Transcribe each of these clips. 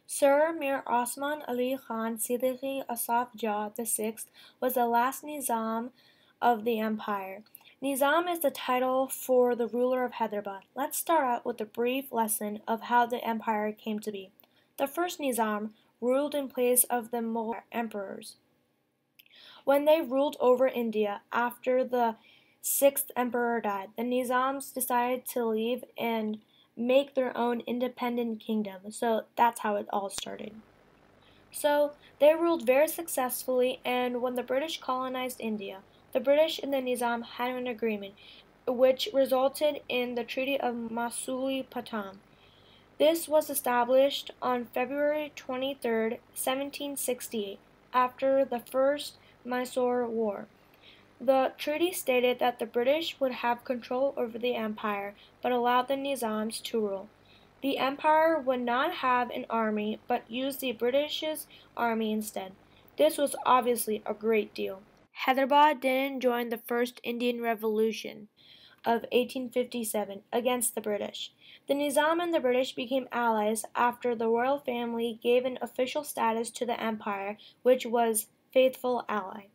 Sir Mir Osman Ali Khan Siddiqui Asaf Jah VI was the last Nizam of the empire. Nizam is the title for the ruler of Hyderabad. Let's start out with a brief lesson of how the empire came to be. The first Nizam ruled in place of the Mughal emperors. When they ruled over India after the sixth emperor died, the Nizams decided to leave and make their own independent kingdom. So that's how it all started. So they ruled very successfully, and when the British colonized India, the British and the Nizam had an agreement which resulted in the Treaty of Masulipatam. This was established on February 23rd, 1768, after the First Mysore War. The treaty stated that the British would have control over the empire, but allowed the Nizams to rule. The empire would not have an army, but use the British's army instead. This was obviously a great deal. Hyderabad didn't join the First Indian Revolution of 1857 against the British. The Nizam and the British became allies after the royal family gave an official status to the empire, which was faithful ally.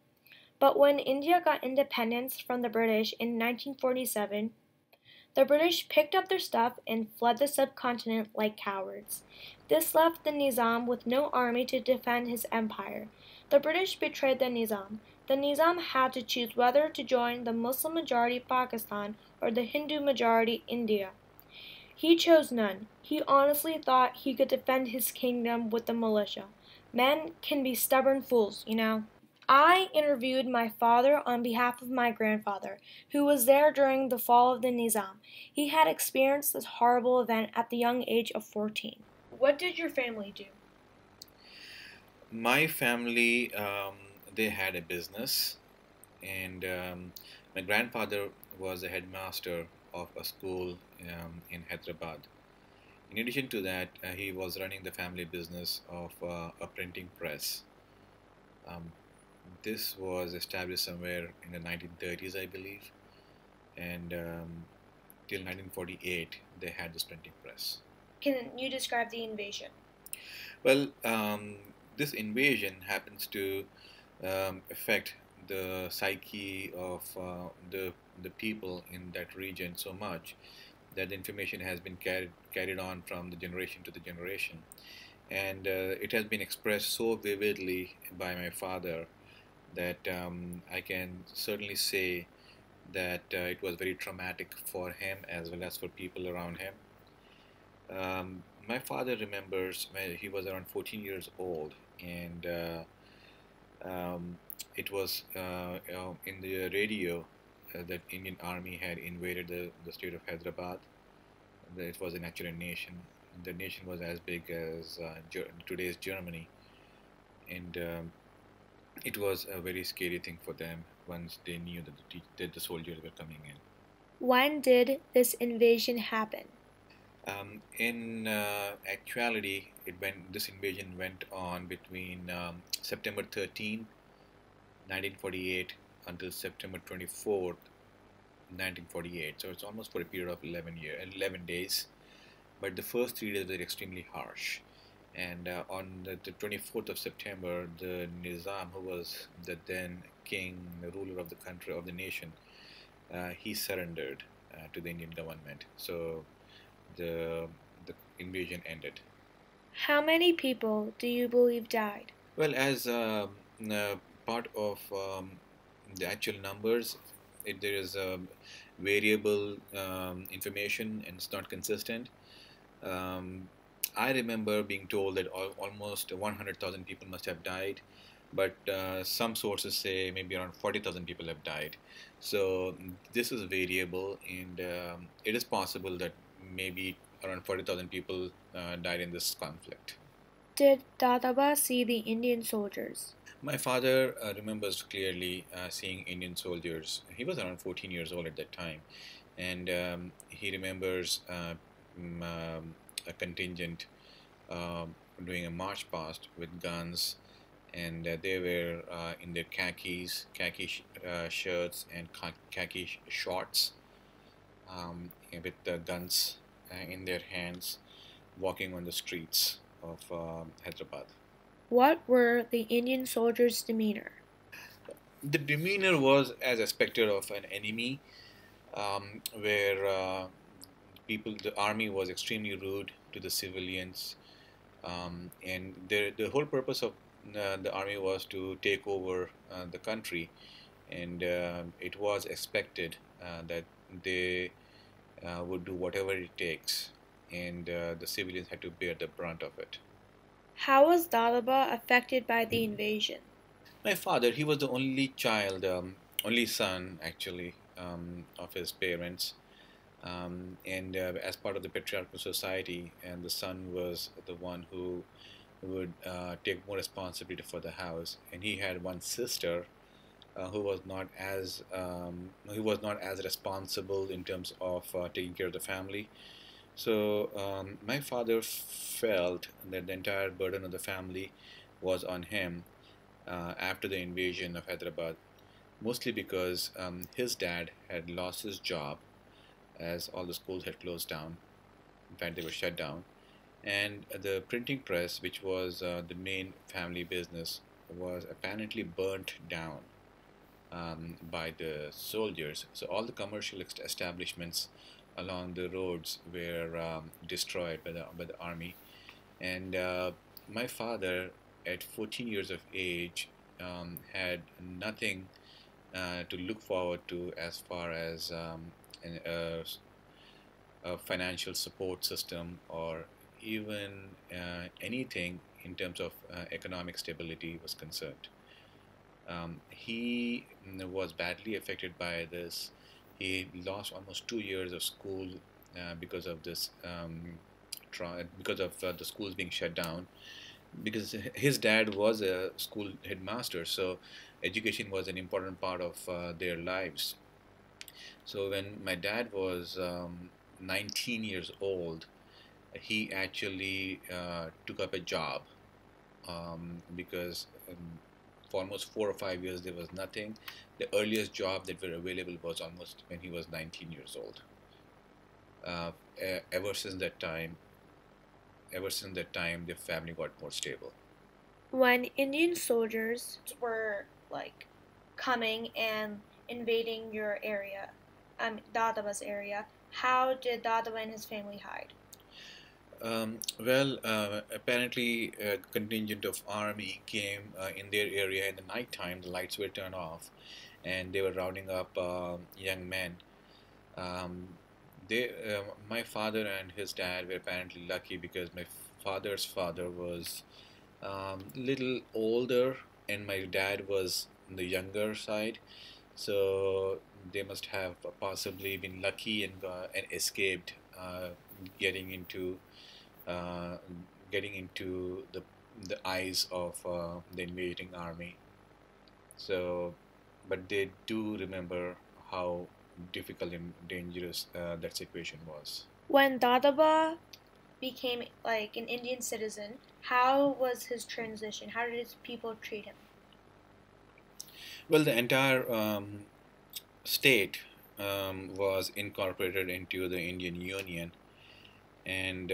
But when India got independence from the British in 1947, the British picked up their stuff and fled the subcontinent like cowards. This left the Nizam with no army to defend his empire. The British betrayed the Nizam. The Nizam had to choose whether to join the Muslim majority Pakistan or the Hindu majority India. He chose none. He honestly thought he could defend his kingdom with the militia. Men can be stubborn fools, you know. I interviewed my father on behalf of my grandfather, who was there during the fall of the Nizam. He had experienced this horrible event at the young age of 14. What did your family do? My family, they had a business, and my grandfather was a headmaster of a school in Hyderabad. In addition to that, he was running the family business of a printing press. Um, this was established somewhere in the 1930s, I believe, and till 1948 they had this printing press. Can you describe the invasion? Well, this invasion happens to affect the psyche of the people in that region so much that the information has been carried on from the generation to the generation, and it has been expressed so vividly by my father that I can certainly say that it was very traumatic for him as well as for people around him. My father remembers when he was around 14 years old, and um, it was in the radio that Indian Army had invaded the state of Hyderabad. It was an actual nation. The nation was as big as today's Germany, and it was a very scary thing for them once they knew that that the soldiers were coming in. When did this invasion happen? In actuality, this invasion went on between September 13, 1948 until September 24th, 1948. So it's almost for a period of 11 days. But the first 3 days were extremely harsh. And on the 24th of September, the Nizam, who was the then king, the ruler of the country, of the nation, he surrendered to the Indian government. So the the invasion ended. How many people do you believe died? Well, as part of the actual numbers, there is variable information and it's not consistent. Um, I remember being told that almost 100,000 people must have died, but some sources say maybe around 40,000 people have died. So this is variable, and it is possible that maybe around 40,000 people died in this conflict. Did Dadaba see the Indian soldiers? My father remembers clearly seeing Indian soldiers. He was around 14 years old at that time, and he remembers a contingent doing a march past with guns, and they were in their khaki shirts and khaki shorts, with the guns in their hands, walking on the streets. of Hyderabad. What were the Indian soldiers' demeanor? The demeanor was as expected of an enemy, where the army was extremely rude to the civilians, and the whole purpose of the army was to take over the country, and it was expected that they would do whatever it takes, and the civilians had to bear the brunt of it. How was Dadaba affected by the invasion? My father, he was the only child, only son actually, of his parents, and as part of the patriarchal society, and the son was the one who would take more responsibility for the house, and he had one sister who was not as responsible in terms of taking care of the family. So my father felt that the entire burden of the family was on him after the invasion of Hyderabad, mostly because his dad had lost his job as all the schools had closed down. In fact, they were shut down. And the printing press, which was the main family business, was apparently burnt down by the soldiers. So all the commercial establishments along the roads were destroyed by the army. And my father, at 14 years of age, had nothing to look forward to as far as a financial support system or even anything in terms of economic stability was concerned. He was badly affected by this. He lost almost 2 years of school because of this, because of the schools being shut down. Because his dad was a school headmaster, so education was an important part of their lives. So when my dad was 19 years old, he actually took up a job because for almost 4 or 5 years there was nothing. The earliest job that were available was almost when he was 19 years old. Uh, ever since that time, the family got more stable. When Indian soldiers were like coming and invading your area, Dadaba's area, how did Dadaba and his family hide? Apparently, a contingent of army came in their area in the night time. The lights were turned off, and they were rounding up young men. Um, my father and his dad were apparently lucky because my father's father was little older, and my dad was on the younger side. So they must have possibly been lucky and escaped getting into uh, the eyes of the invading army. So, but they do remember how difficult and dangerous that situation was. When Dadaba became like an Indian citizen, how was his transition? How did his people treat him? Well, the entire state was incorporated into the Indian Union, and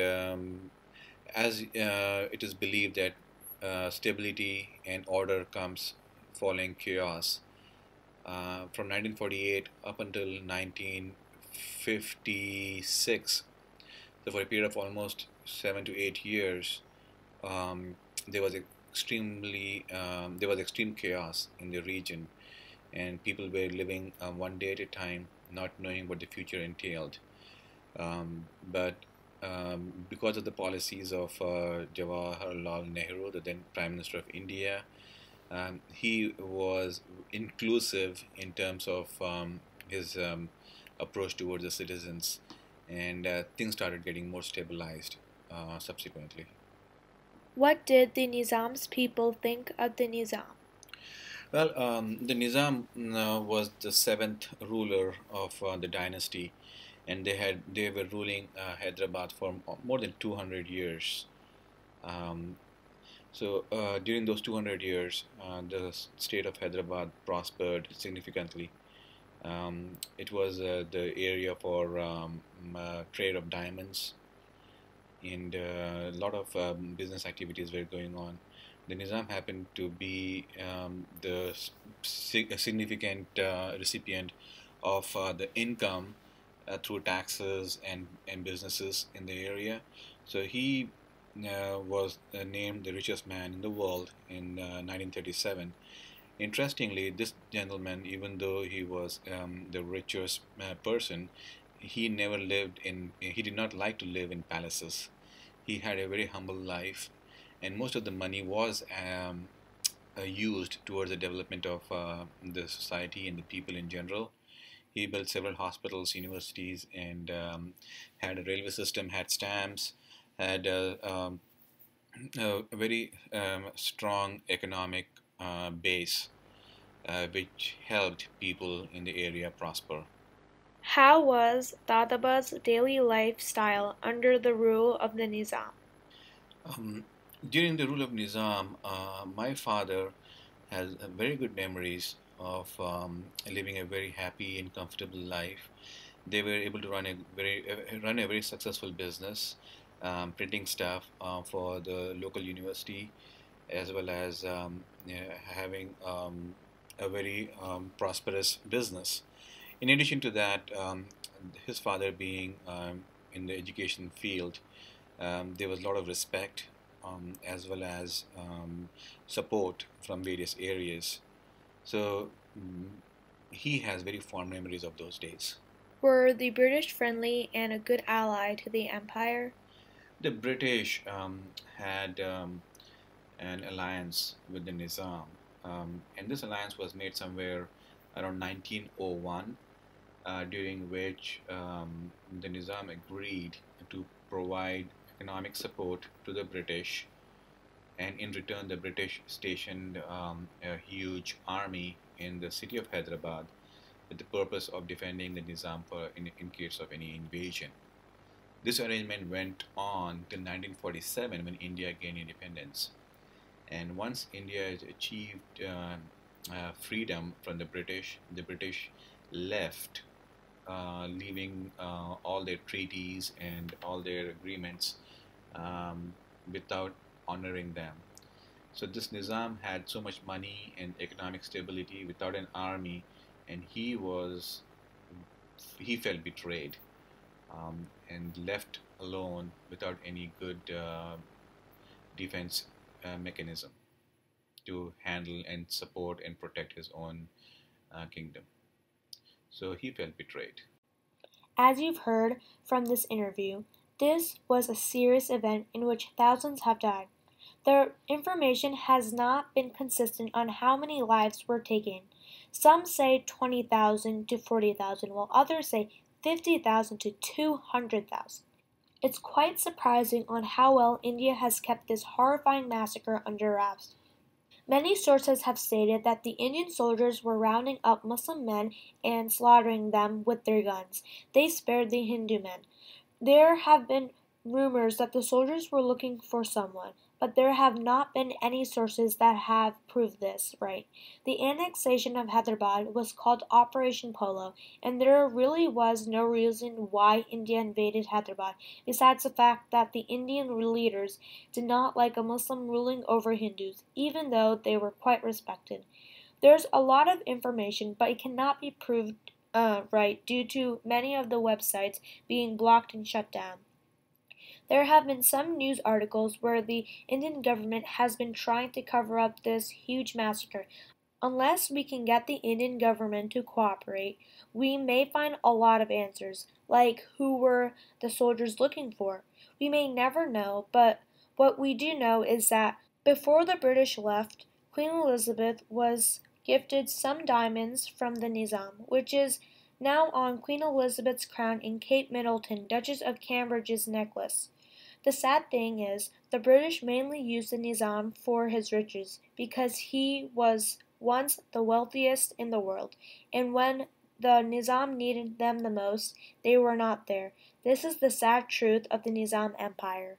as it is believed that stability and order comes following chaos. From 1948 up until 1956, so for a period of almost 7 to 8 years, um, there was extreme chaos in the region, and people were living one day at a time, not knowing what the future entailed. But because of the policies of Jawaharlal Nehru, the then Prime Minister of India, he was inclusive in terms of his approach towards the citizens, and things started getting more stabilized subsequently. What did the Nizam's people think of the Nizam? Well, the Nizam was the seventh ruler of the dynasty, and they were ruling Hyderabad for more than 200 years. Um, during those 200 years, the state of Hyderabad prospered significantly. It was the area for trade of diamonds, and a lot of business activities were going on. The Nizam happened to be the significant recipient of the income through taxes and businesses in the area. So he was named the richest man in the world in 1937. Interestingly, this gentleman, even though he was the richest person, he did not like to live in palaces. He had a very humble life, and most of the money was used towards the development of the society and the people in general. He built several hospitals, universities, and had a railway system, had stamps, had a very strong economic base, which helped people in the area prosper. How was Dadaba's daily lifestyle under the rule of the Nizam? Um, During the rule of Nizam, my father has very good memories of living a very happy and comfortable life. They were able to run a very successful business, printing stuff for the local university, as well as yeah, having a very prosperous business. In addition to that, his father being in the education field, there was a lot of respect as well as support from various areas. So he has very fond memories of those days. Were the British friendly and a good ally to the empire? The British had an alliance with the Nizam, and this alliance was made somewhere around 1901, during which the Nizam agreed to provide economic support to the British, and in return, the British stationed a huge army in the city of Hyderabad with the purpose of defending the Nizam in case of any invasion. This arrangement went on till 1947 when India gained independence. And once India has achieved freedom from the British left, leaving all their treaties and all their agreements um, without honoring them. So this Nizam had so much money and economic stability without an army, and he felt betrayed and left alone without any good defense mechanism to handle and support and protect his own kingdom. So he felt betrayed. As you've heard from this interview, this was a serious event in which thousands have died. The information has not been consistent on how many lives were taken. Some say 20,000 to 40,000, while others say 50,000 to 200,000. It's quite surprising on how well India has kept this horrifying massacre under wraps. Many sources have stated that the Indian soldiers were rounding up Muslim men and slaughtering them with their guns. They spared the Hindu men. There have been rumors that the soldiers were looking for someone, but there have not been any sources that have proved this right. The annexation of Hyderabad was called Operation Polo, and there really was no reason why India invaded Hyderabad, besides the fact that the Indian leaders did not like a Muslim ruling over Hindus, even though they were quite respected. There's a lot of information, but it cannot be proved right due to many of the websites being blocked and shut down. There have been some news articles where the Indian government has been trying to cover up this huge massacre. Unless we can get the Indian government to cooperate, we may find a lot of answers, like who were the soldiers looking for. We may never know, but what we do know is that before the British left, Queen Elizabeth was gifted some diamonds from the Nizam, which is now on Queen Elizabeth's crown in Kate Middleton, Duchess of Cambridge's necklace. The sad thing is, the British mainly used the Nizam for his riches because he was once the wealthiest in the world, and when the Nizam needed them the most, they were not there. This is the sad truth of the Nizam Empire.